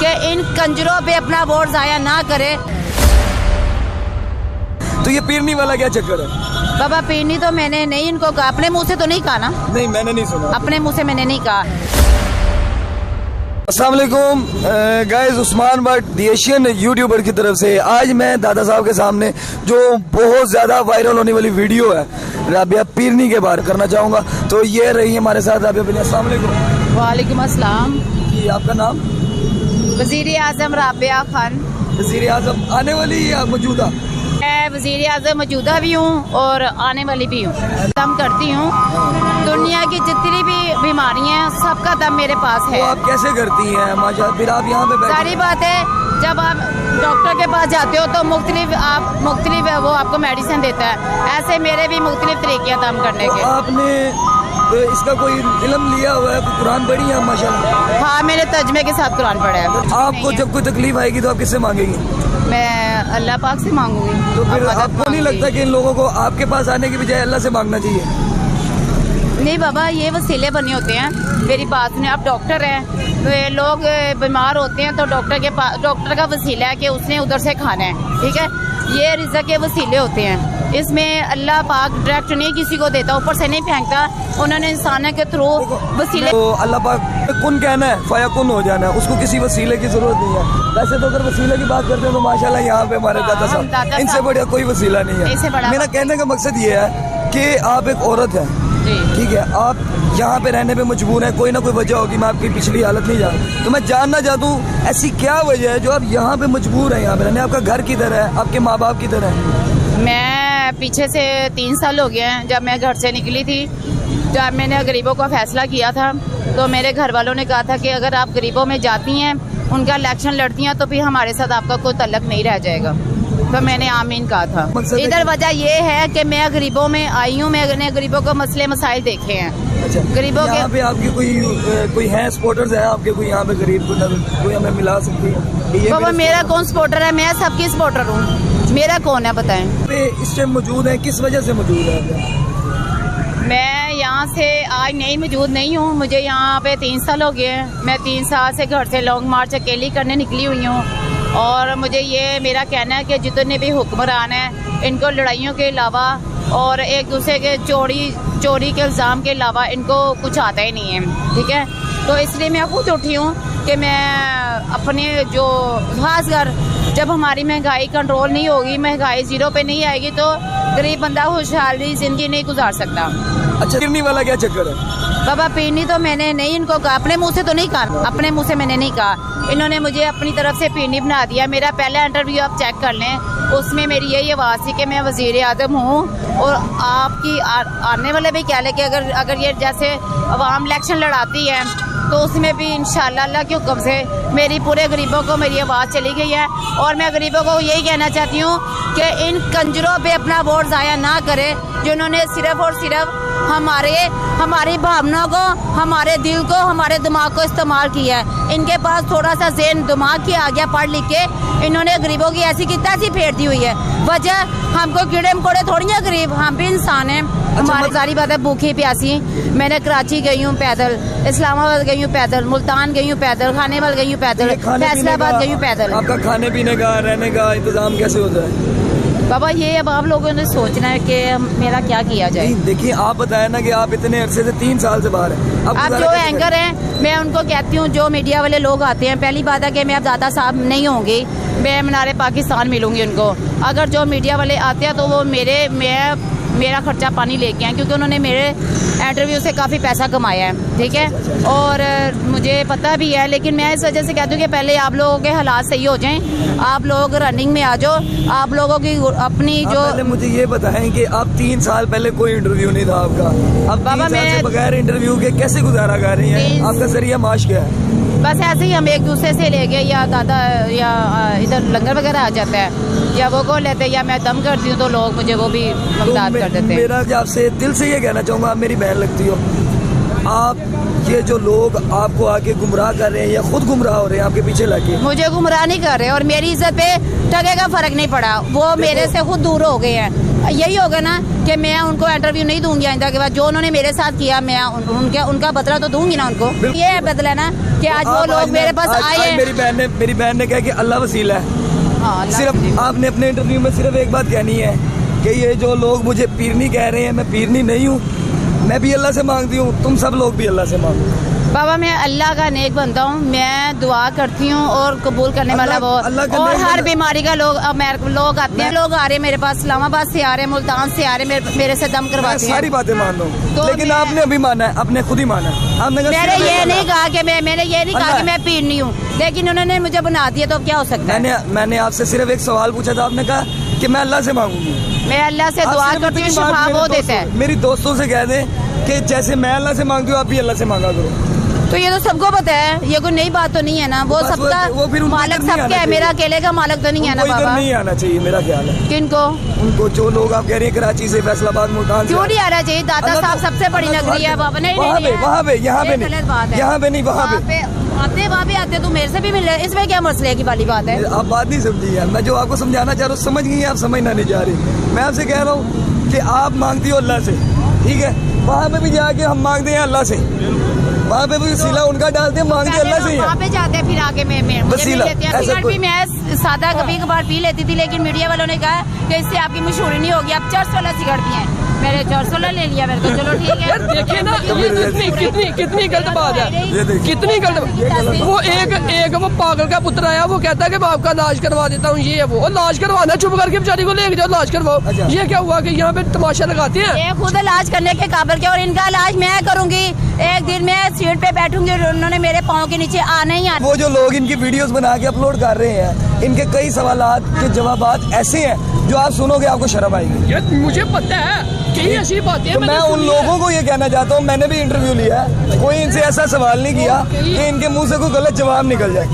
कि इन कंजरों पे अपना वोट जाया ना करे। तो ये पीरनी वाला क्या चक्कर है? बाबा पीरनी तो मैंने नहीं इनको कहा, अपने मुंह से तो नहीं कहा ना। नहीं, मैंने नहीं सुना, अपने मुंह से मैंने नहीं कहा। अस्सलाम वालेकुम guys, Usman Bhatt the Asian YouTuber की तरफ से आज मैं दादा साहब के सामने जो बहुत ज्यादा वायरल होने वाली वीडियो है राबिया पीरनी के बारे करना चाहूंगा। तो ये रही हमारे साथ राबिया पीरनी। अस्सलाम वालेकुम। वालेकुम अस्सलाम। जी, आपका नाम? वजीर आजम राबिया खान। वजीर आजम आने वाली या मौजूदा? मैं वजीर आजम मौजूदा भी हूँ और आने वाली भी हूँ। दम करती हूँ, दुनिया की जितनी भी बीमारियाँ हैं सबका दम मेरे पास है। तो आप कैसे करती हैं माशा? फिर आप यहाँ पे बैठे? सारी बात है, जब आप डॉक्टर के पास जाते हो तो मुख्तलिफ वो आपको मेडिसिन देता है, ऐसे मेरे भी मुख्तलिफ तरीके हैं दम करने के। आपने इसका कोई इल्म लिया हुआ है, कुरान पढ़ी है माशाल्लाह? हाँ, मैंने तर्जमे के साथ कुरान पढ़ा है। आपको जब कोई तकलीफ आएगी तो आप किससे मांगेंगी? मैं अल्लाह पाक से मांगूंगी। तो फिर आपको नहीं लगता कि इन लोगों को आपके पास आने की बजाय अल्लाह से मांगना चाहिए? नहीं बाबा, ये वसीले बने होते हैं। मेरी बात सुनिए, आप डॉक्टर हैं तो ये लोग बीमार होते हैं तो डॉक्टर का वसीला है कि उसने उधर से खाना है, ठीक है। ये रिज़्क़ के वसीले होते हैं, इसमें अल्लाह पाक डायरेक्ट नहीं किसी को देता, ऊपर से नहीं फेंकता, उन्होंने इंसानों के थ्रू वसीले। तो अल्लाह पाक कुन कहना है फयाकुन हो जाना है, उसको किसी वसीले की जरूरत नहीं है। वैसे तो अगर वसीले की बात करते हैं तो माशाल्लाह यहाँ पे हमारे दादा साहब, इनसे बढ़िया कोई वसीला नहीं है। मेरा कहने का मकसद ये है कि आप एक औरत है, ठीक है, आप यहाँ पे रहने पे मजबूर हैं, कोई ना कोई वजह होगी, मैं आपकी पिछली हालत नहीं जानता, तो मैं जानना चाहता हूँ ऐसी क्या वजह है जो आप यहाँ पे मजबूर हैं यहाँ पे रहने? आपका घर किधर है, आपके माँ बाप किधर है? मैं पीछे से 3 साल हो गए हैं जब मैं घर से निकली थी, जब मैंने गरीबों का फैसला किया था तो मेरे घर वालों ने कहा था कि अगर आप गरीबों में जाती हैं, उनका इलेक्शन लड़ती हैं तो फिर हमारे साथ आपका कोई तल्लक नहीं रह जाएगा। तो मैंने आमीन कहा था। इधर वजह ये है कि मैं गरीबों में आई हूँ, मैंने गरीबों को मसले मसाइल देखे हैं। अच्छा, गरीबों के यहाँ पे आपकी कोई है सपोर्टर्स है आपके, कोई यहाँ पे गरीब कोई हमें मिला सकती है? बाबा मेरा कौन सपोर्टर है? मैं सबकी सपोर्टर हूँ, मेरा कौन है बताएं? इस टाइम मौजूद है, किस वजह से मौजूद है? मैं यहाँ से आज नहीं मौजूद नहीं हूँ, मुझे यहाँ पे 3 साल हो गए हैं। मैं 3 साल से घर से लॉन्ग मार्च अकेली करने निकली हुई हूँ और मुझे ये मेरा कहना है कि जितने भी हुक्मरान हैं इनको लड़ाइयों के अलावा और एक दूसरे के चोरी के इल्ज़ाम के अलावा इनको कुछ आता ही नहीं है, ठीक है। तो इसलिए मैं खुद उठी हूँ कि मैं अपने जो खासकर जब हमारी महंगाई कंट्रोल नहीं होगी, महंगाई 0 पे नहीं आएगी तो गरीब बंदा खुशहाली ज़िंदगी नहीं गुजार सकता। अच्छा, पीरनी वाला क्या चक्कर है? बाबा पीरनी तो मैंने नहीं इनको कहा, अपने मुंह से तो नहीं कहा, अपने मुंह से मैंने नहीं कहा। इन्होंने मुझे अपनी तरफ से पीरनी बना दिया। मेरा पहला इंटरव्यू आप चेक कर लें, उसमें मेरी यही आवाज़ थी कि मैं वज़ीर आज़म हूँ और आपकी आने वाले भी कह लें कि अगर ये जैसे अवाम इलेक्शन लड़ाती है तो उसमें भी इंशाअल्लाह अल्लाह के हुक्म से मेरी पूरे गरीबों को मेरी आवाज़ चली गई है। और मैं गरीबों को यही कहना चाहती हूँ कि इन कंजरों पे अपना वोट ज़ाया ना करें, जिन्होंने सिर्फ और सिर्फ हमारी भावनाओं को, हमारे दिल को, हमारे दिमाग को इस्तेमाल किया है। इनके पास थोड़ा सा ज़हन दिमाग की आ गया पढ़ लिख के, इन्होंने गरीबों की ऐसी की तैसी फेर दी हुई है। वजह हमको कीड़े मकोड़े थोड़ी हैं, गरीब हम भी इंसान हैं। हमारी सारी बात है भूखी प्यासी। मैंने कराची गई हूँ पैदल, इस्लामाबाद गई हूँ पैदल, मुल्तान गई हूँ पैदल, खानेवाल गई हूँ पैदल, फैसलाबाद गई हूँ पैदल। आपका खाने पीने का रहने का इंतजाम कैसे होता है? बाबा ये अब आप लोगों ने सोचना है कि मेरा क्या किया जाए। देखिए, आप बताया ना कि आप इतने अरसे से 3 साल से बाहर हैं। अब जो एंकर हैं मैं उनको कहती हूँ, जो मीडिया वाले लोग आते हैं, पहली बात है कि मैं अब दादा साहब नहीं होंगी, मैं मीनारे पाकिस्तान मिलूंगी उनको। अगर जो मीडिया वाले आते हैं तो वो मेरा खर्चा पानी लेके आए, क्योंकि उन्होंने मेरे इंटरव्यू से काफ़ी पैसा कमाया है, ठीक है, और मुझे पता भी है। लेकिन मैं इस वजह से कहती हूँ कि पहले आप लोगों के हालात सही हो जाएं, आप लोग रनिंग में आ जाओ, आप लोगों की अपनी जो। पहले मुझे ये बताएं कि आप 3 साल पहले कोई इंटरव्यू नहीं था आपका, अब 3 साल से बगैर इंटरव्यू के कैसे गुजारा कर रही हैं? आपका जरिया माश क्या है? बस ऐसे ही हम एक दूसरे से ले गए, या दादा या इधर लंगर वगैरह आ जाता है, या वो को लेते हैं, या मैं दम करती हूँ तो लोग मुझे वो भी मदद कर देते हैं। मेरा आपसे दिल से ये कहना चाहूँगा, आप मेरी बहन लगती हो, आप ये जो लोग आपको आके गुमराह कर रहे हैं या खुद गुमराह हो रहे हैं आपके पीछे लगे? मुझे गुमराह नहीं कर रहे और मेरी इज्जत पे टके का फर्क नहीं पड़ा, वो मेरे से खुद दूर हो गए हैं। यही होगा ना कि मैं उनको इंटरव्यू नहीं दूंगी आइंदा के बाद। जो उन्होंने मेरे साथ किया मैं उनका बदला तो दूंगी ना उनको। ये बदला ना कि आज वो लोग मेरे पास आए। मेरी बहन ने कहा कि अल्लाह वसीला है। सिर्फ आपने अपने इंटरव्यू में सिर्फ एक बात कहनी है कि ये जो लोग मुझे पीरनी कह रहे हैं, मैं पीरनी नहीं हूँ, मैं भी अल्लाह से मांगती हूँ, तुम सब लोग भी अल्लाह से मांगो। बाबा मैं अल्लाह का नेक बनता हूँ, मैं दुआ करती हूँ और कबूल करने वाला वो। और हर बीमारी का लोग लोग आते हैं, लोग आ रहे हैं मेरे पास, इस्लामाबाद से आ रहे हैं, मुल्तान से आ रहे हैं, मेरे से दम करवाते हैं। सारी बातें मान लो तो लेकिन आपने अभी माना है, आपने खुद ही माना है। मैंने ये नहीं कहा कि मैंने ये नहीं कहा कि मैं पीरनी हूँ, लेकिन उन्होंने मुझे बना दिया तो क्या हो सकता है। मैंने आपसे सिर्फ एक सवाल पूछा था, आपने कहा कि मैं अल्लाह से मांगूंगी। मैं अल्लाह से दुआ करती हूँ, शिफा वो देता है। मेरी दोस्तों से कह दें कि जैसे मैं अल्लाह से मांगती हूँ आप भी अल्लाह से मांगा करो। तो ये तो सबको पता है, ये कोई नई बात तो नहीं है ना। वो सबका मालिक सबके है, मेरा अकेले का मालिक तो नहीं है ना बाबा। नहीं आना चाहिए मेरा ख्याल है। किनको? उनको जो लोग आप कह रही हैं कराची से, फैसलाबाद, मुल्तान से। क्यों नहीं आना चाहिए? दाता साहब सबसे बड़ी नगरी है बाबा। नहीं वहाँ पे यहाँ पे नहीं, यहाँ पे नहीं, वहाँ पे आते तो मेरे से भी मिल रहे, इसमें क्या मसले की वाली बात है? आप बात नहीं समझी है, मैं जो आपको समझाना चाह रहा हूँ समझ गई है, आप समझना नहीं जा रही। मैं आपसे कह रहा हूँ कि आप मांगती हो अल्लाह से, ठीक है, वहाँ पे भी जाके हम मांगते हैं अल्लाह से, वहाँ पे भी वसीला उनका डालते हैं, मांगते अल्लाह से। वहाँ पे जाते हैं, फिर आगे मैं वसीला सिगरेट भी मैं सादा कभी कभार पी लेती थी, लेकिन मीडिया वालों ने कहा कि इससे आपकी मशहूरी नहीं होगी, आप चर्च वाला सिगरेट पिए। मैंने 416 ले लिया मेरे को, चलो ठीक है। देखिए ना ये कितनी गलत बात है, कितनी गलत। वो एक वो पागल का पुत्र आया, वो कहता है कि मैं आपका इलाज करवा देता हूँ, ये है वो। और इलाज करवाना, चुप करके बेचारी को लेके जाओ इलाज करवाओ। ये क्या हुआ कि यहाँ पे तमाशा लगाते हैं? ये खुद इलाज करने के काबिल के, और इनका इलाज मैं करूंगी। एक दिन मैं सीट पे बैठूंगी और उन्होंने मेरे पाँव के नीचे आना ही आना। वो जो लोग इनकी वीडियोस बना के अपलोड कर रहे हैं, इनके कई सवालात के जवाबात ऐसे हैं जो आप सुनोगे आपको शर्म आएगी। मुझे पता है कि ऐसी बातें। तो मैं उन लोगों को ये कहना चाहता हूँ, मैंने भी इंटरव्यू लिया है, कोई इनसे ऐसा सवाल नहीं किया कि इनके मुंह से कोई गलत जवाब निकल जाए।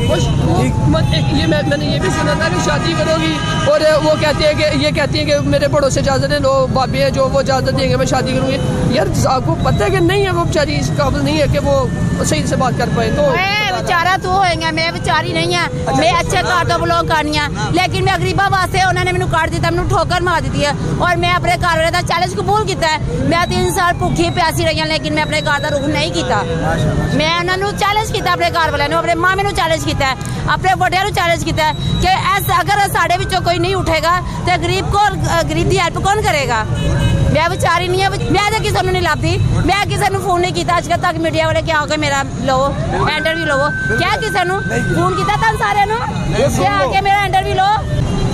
ये मैंने ये भी सुना था कि शादी करोगी और वो कहती है कि ये कहती है कि मेरे बड़ों से इजाजत है, लो बाबे हैं जो वो इजाजत देंगे मैं शादी करूंगी। यार आपको पता है कि नहीं है, वो बेचारी इस काबिल नहीं है कि वो सही से बात कर पाए। तो बेचारा तू होएगा, मैं बेचारी नहीं है, मैं अच्छे घर तो बिलोंग करनी है, लेकिन मैं गरीबा वास्ते उन्होंने मैंने काट दिया, मैंने ठोकर मार दी है। और मैं अपने घर वाले का चैलेंज कबूल किया है। मैं 3 साल भुखी प्यासी रही, लेकिन मैं अपने घर का रुख नहीं किया। मैं उन्होंने चैलेंज किया, अपने घर वाले अपने मामे नू चैलेंज किया, अपने वड्डियां नू चैलेंज किया कि अगर साढ़े विचों कोई नहीं उठेगा तो गरीब की हेल्प कौन करेगा। मैं बेचारी नहीं है, मैं तो किसी नहीं लाती, मैं किसी ने फोन नहीं किया अज तक। मीडिया वाले क्या होगा मेरा लो इंटरव्यू लो, क्या किसी ने फोन किया था सारे आके मेरा इंटरव्यू लो।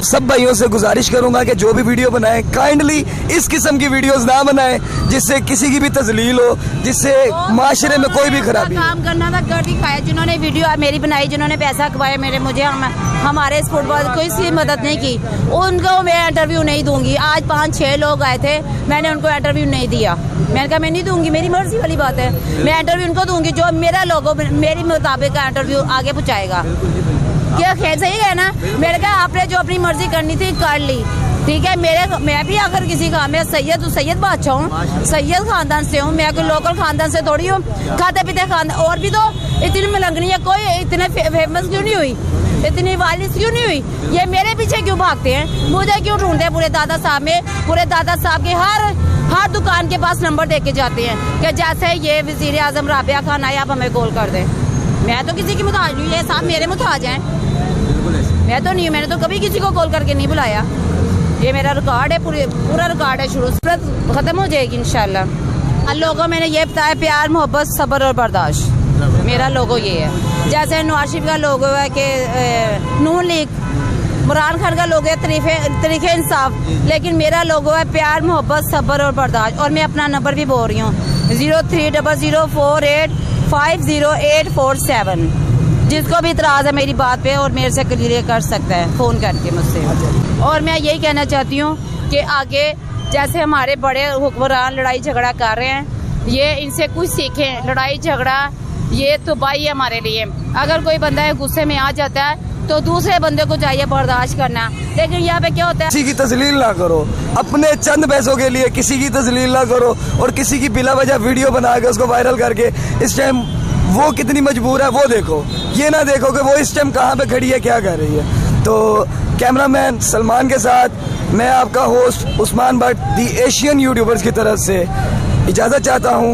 सब भाइयों से गुजारिश करूंगा कि जो भी वीडियो बनाए काइंडली इस किस्म की वीडियोस ना बनाएं जिससे किसी की भी तजलील हो, जिससे माशरे में कोई भी खराबी। काम करना था कर दिखाया, जिन्होंने वीडियो मेरी बनाई, जिन्होंने पैसा खवाया मुझे हमारे इस फुटबॉल कोई सी मदद नहीं की, उनको मैं इंटरव्यू नहीं दूंगी। आज 5-6 लोग आए थे, मैंने उनको इंटरव्यू नहीं दिया। मैंने कहा मैं नहीं दूंगी, मेरी मर्जी वाली बात है, मैं इंटरव्यू उनको दूंगी जो मेरा लोगों मेरी मुताबिक का इंटरव्यू आगे पहुँचाएगा। क्या खैर सही है ना? मैंने कहा आपने जो अपनी मर्जी करनी थी कर ली, ठीक है। मैं भी अगर किसी का, मैं सैयद बादशाह हूँ, सैयद खानदान से हूँ, मैं कोई लोकल खानदान से थोड़ी हूँ। खाते पीते खानदान, और भी तो इतनी मलंगनी है, कोई इतने फेमस क्यों नहीं हुई, इतनी वायरस क्यों नहीं हुई? ये मेरे पीछे क्यों भागते हैं, मुझे क्यों ढूंढते हैं? पूरे दादा साहब में, पूरे दादा साहब के हर दुकान के पास नंबर दे के जाते हैं कि जैसे ये वजीर आजम राबिया खान आए आप हमें कॉल कर दें। मैं तो किसी की मुताज नहीं, ये साहब मेरे मुताज हैं, मैं तो नहीं, मैंने तो कभी किसी को कॉल करके नहीं बुलाया। ये मेरा रिकॉर्ड है, पूरा रिकॉर्ड है, शुरू से खत्म हो जाएगी इंशाल्लाह। लोगों मैंने ये बताया, प्यार मोहब्बत सब्र और बर्दाश्त, मेरा लोगो ये है। जैसे नवाज शरीफ का लोगो है कि नून लीग, इमरान खान का लोगो है तरीके इंसाफ, लेकिन मेरा लोगो है प्यार मोहब्बत सब्र और बर्दाश्त। और मैं अपना नंबर भी बोल रही हूँ 03004850,847, जिसको भी इतराज है मेरी बात पे और मेरे से क्लियर कर सकता है फ़ोन करके मुझसे। और मैं यही कहना चाहती हूँ कि आगे जैसे हमारे बड़े हुक्मरान लड़ाई झगड़ा कर रहे हैं, ये इनसे कुछ सीखें। लड़ाई झगड़ा ये तो भाई है हमारे लिए। अगर कोई बंदा है गुस्से में आ जाता है तो दूसरे बंदे को चाहिए बर्दाश्त करना। लेकिन यहाँ पे क्या होता है, किसी की तजलील ना करो, अपने चंद पैसों के लिए किसी की तजलील ना करो और किसी की बिला वजह वीडियो बना के उसको वायरल करके इस टाइम वो कितनी मजबूर है वो देखो, ये ना देखो कि वो इस टाइम कहाँ पे खड़ी है, क्या कर रही है। तो कैमरामैन सलमान के साथ मैं आपका होस्ट उस्मान भट्ट दी एशियन यूट्यूबर्स की तरफ से इजाज़त चाहता हूँ।